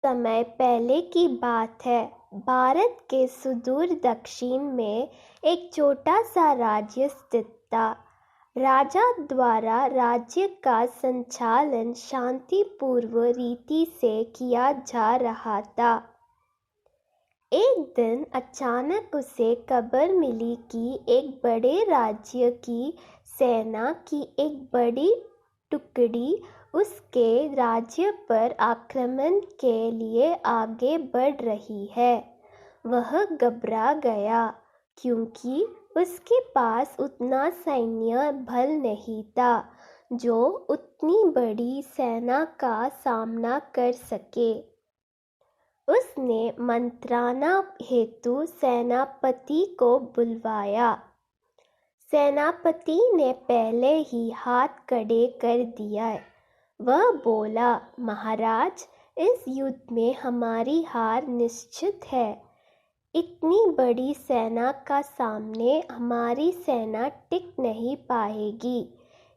समय पहले की बात है। भारत के सुदूर दक्षिण में एक छोटा सा राज्य स्थित था। राजा द्वारा राज्य का संचालन शांतिपूर्ण रीति से किया जा रहा था। एक दिन अचानक उसे खबर मिली कि एक बड़े राज्य की सेना की एक बड़ी टुकड़ी उसके राज्य पर आक्रमण के लिए आगे बढ़ रही है। वह घबरा गया क्योंकि उसके पास उतना सैन्य बल नहीं था जो उतनी बड़ी सेना का सामना कर सके। उसने मंत्राना हेतु सेनापति को बुलवाया। सेनापति ने पहले ही हाथ खड़े कर दिया। वह बोला, महाराज, इस युद्ध में हमारी हार निश्चित है। इतनी बड़ी सेना का सामने हमारी सेना टिक नहीं पाएगी,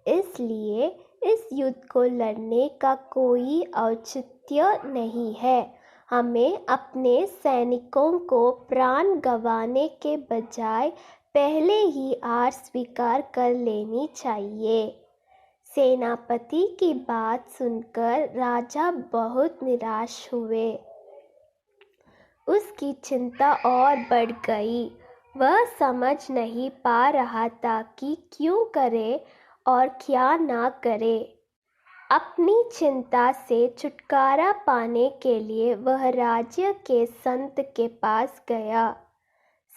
इसलिए इस युद्ध को लड़ने का कोई औचित्य नहीं है। हमें अपने सैनिकों को प्राण गंवाने के बजाय पहले ही हार स्वीकार कर लेनी चाहिए। सेनापति की बात सुनकर राजा बहुत निराश हुए। उसकी चिंता और बढ़ गई। वह समझ नहीं पा रहा था कि क्यों करे और क्या ना करे। अपनी चिंता से छुटकारा पाने के लिए वह राज्य के संत के पास गया।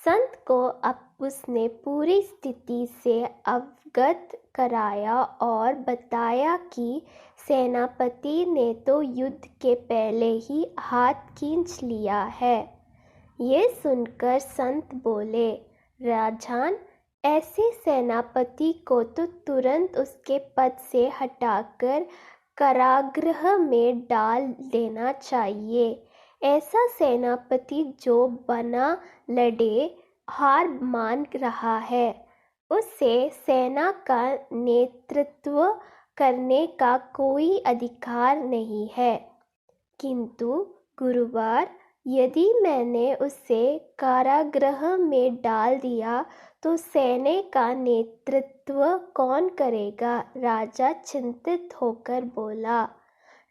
संत को अब उसने पूरी स्थिति से अवगत कराया और बताया कि सेनापति ने तो युद्ध के पहले ही हाथ खींच लिया है। ये सुनकर संत बोले, राजन, ऐसे सेनापति को तो तुरंत उसके पद से हटाकर कारागृह में डाल देना चाहिए। ऐसा सेनापति जो बना लड़े हार मान रहा है, उसे सेना का नेतृत्व करने का कोई अधिकार नहीं है। किंतु गुरुवार, यदि मैंने उसे कारागृह में डाल दिया तो सेना का नेतृत्व कौन करेगा? राजा चिंतित होकर बोला,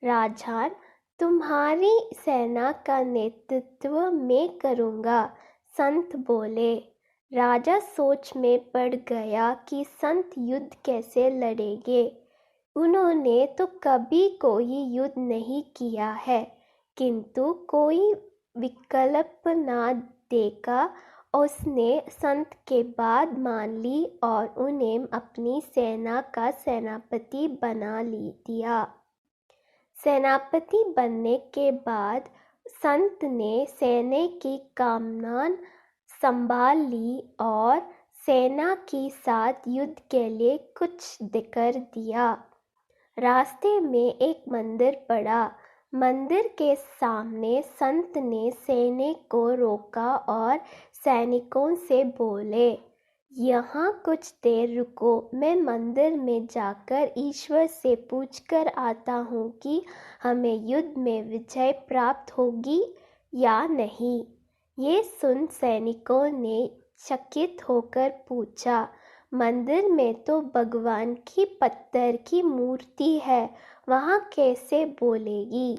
राजन, तुम्हारी सेना का नेतृत्व मैं करूँगा। संत बोले। राजा सोच में पड़ गया कि संत युद्ध कैसे लड़ेंगे। उन्होंने तो कभी कोई युद्ध नहीं किया है, किंतु कोई विकल्प ना देखा उसने संत के बात मान ली और उन्हें अपनी सेना का सेनापति बना दिया। सेनापति बनने के बाद संत ने सेना की कमान संभाल ली और सेना के साथ युद्ध के लिए कुछ कर दिया। रास्ते में एक मंदिर पड़ा। मंदिर के सामने संत ने सैनिक को रोका और सैनिकों से बोले, यहाँ कुछ देर रुको, मैं मंदिर में जाकर ईश्वर से पूछकर आता हूँ कि हमें युद्ध में विजय प्राप्त होगी या नहीं। ये सुन सैनिकों ने चकित होकर पूछा, मंदिर में तो भगवान की पत्थर की मूर्ति है, वहाँ कैसे बोलेगी?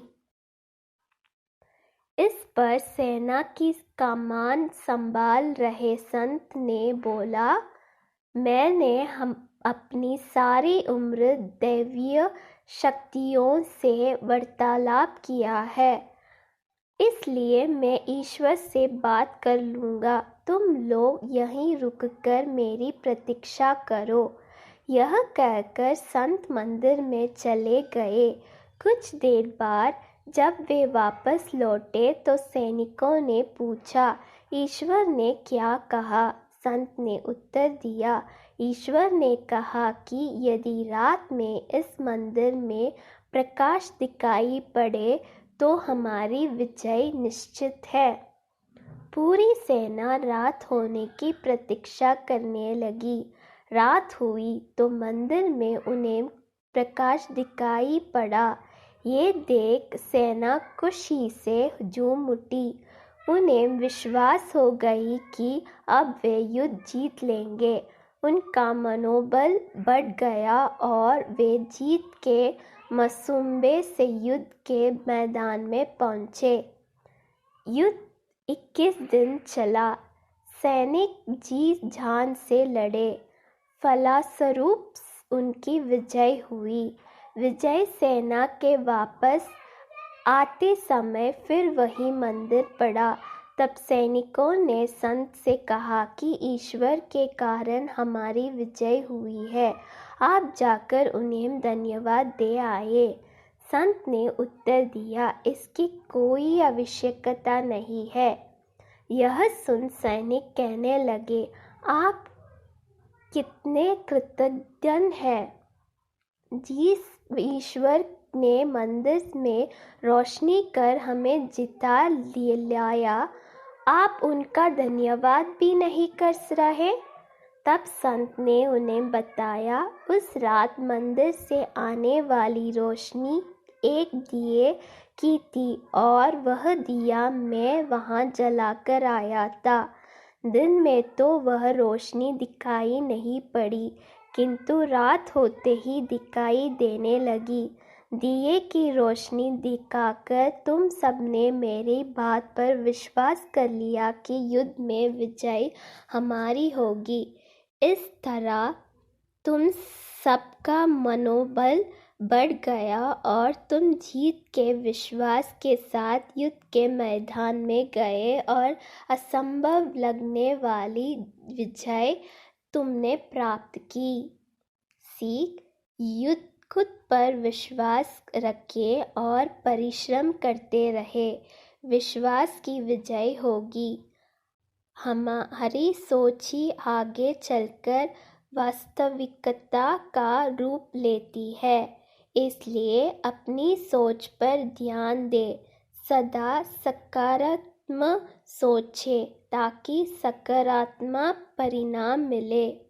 इस पर सेना की कमान संभाल रहे संत ने बोला, मैंने अपनी सारी उम्र दैवीय शक्तियों से वार्तालाप किया है, इसलिए मैं ईश्वर से बात कर लूँगा। तुम लोग यहीं रुककर मेरी प्रतीक्षा करो। यह कहकर संत मंदिर में चले गए। कुछ देर बाद जब वे वापस लौटे तो सैनिकों ने पूछा, ईश्वर ने क्या कहा? संत ने उत्तर दिया, ईश्वर ने कहा कि यदि रात में इस मंदिर में प्रकाश दिखाई पड़े तो हमारी विजय निश्चित है। पूरी सेना रात होने की प्रतीक्षा करने लगी। रात हुई तो मंदिर में उन्हें प्रकाश दिखाई पड़ा। ये देख सेना खुशी से हुजूम उठी। उन्हें विश्वास हो गई कि अब वे युद्ध जीत लेंगे। उनका मनोबल बढ़ गया और वे जीत के मसूबे से युद्ध के मैदान में पहुंचे। युद्ध 21 दिन चला। सैनिक जी जान से लड़े। फलस्वरूप उनकी विजय हुई। विजय सेना के वापस आते समय फिर वही मंदिर पड़ा। तब सैनिकों ने संत से कहा कि ईश्वर के कारण हमारी विजय हुई है, आप जाकर उन्हें धन्यवाद दे आए। संत ने उत्तर दिया, इसकी कोई आवश्यकता नहीं है। यह सुन सैनिक कहने लगे, आप कितने कृतज्ञ हैं। जिस ईश्वर ने मंदिर में रोशनी कर हमें जिता लाया, आप उनका धन्यवाद भी नहीं कर रहे। तब संत ने उन्हें बताया, उस रात मंदिर से आने वाली रोशनी एक दिए की थी और वह दिया मैं वहां जलाकर आया था। दिन में तो वह रोशनी दिखाई नहीं पड़ी, किंतु रात होते ही दिखाई देने लगी। दिए की रोशनी दिखाकर तुम सबने मेरी बात पर विश्वास कर लिया कि युद्ध में विजय हमारी होगी। इस तरह तुम सबका मनोबल बढ़ गया और तुम जीत के विश्वास के साथ युद्ध के मैदान में गए और असंभव लगने वाली विजय तुमने प्राप्त की। सीख, युद्ध खुद पर विश्वास रखें और परिश्रम करते रहे, विश्वास की विजय होगी। हमारी सोच ही आगे चलकर वास्तविकता का रूप लेती है, इसलिए अपनी सोच पर ध्यान दें। सदा सकारात्मक सोचें ताकि सकारात्मक परिणाम मिले।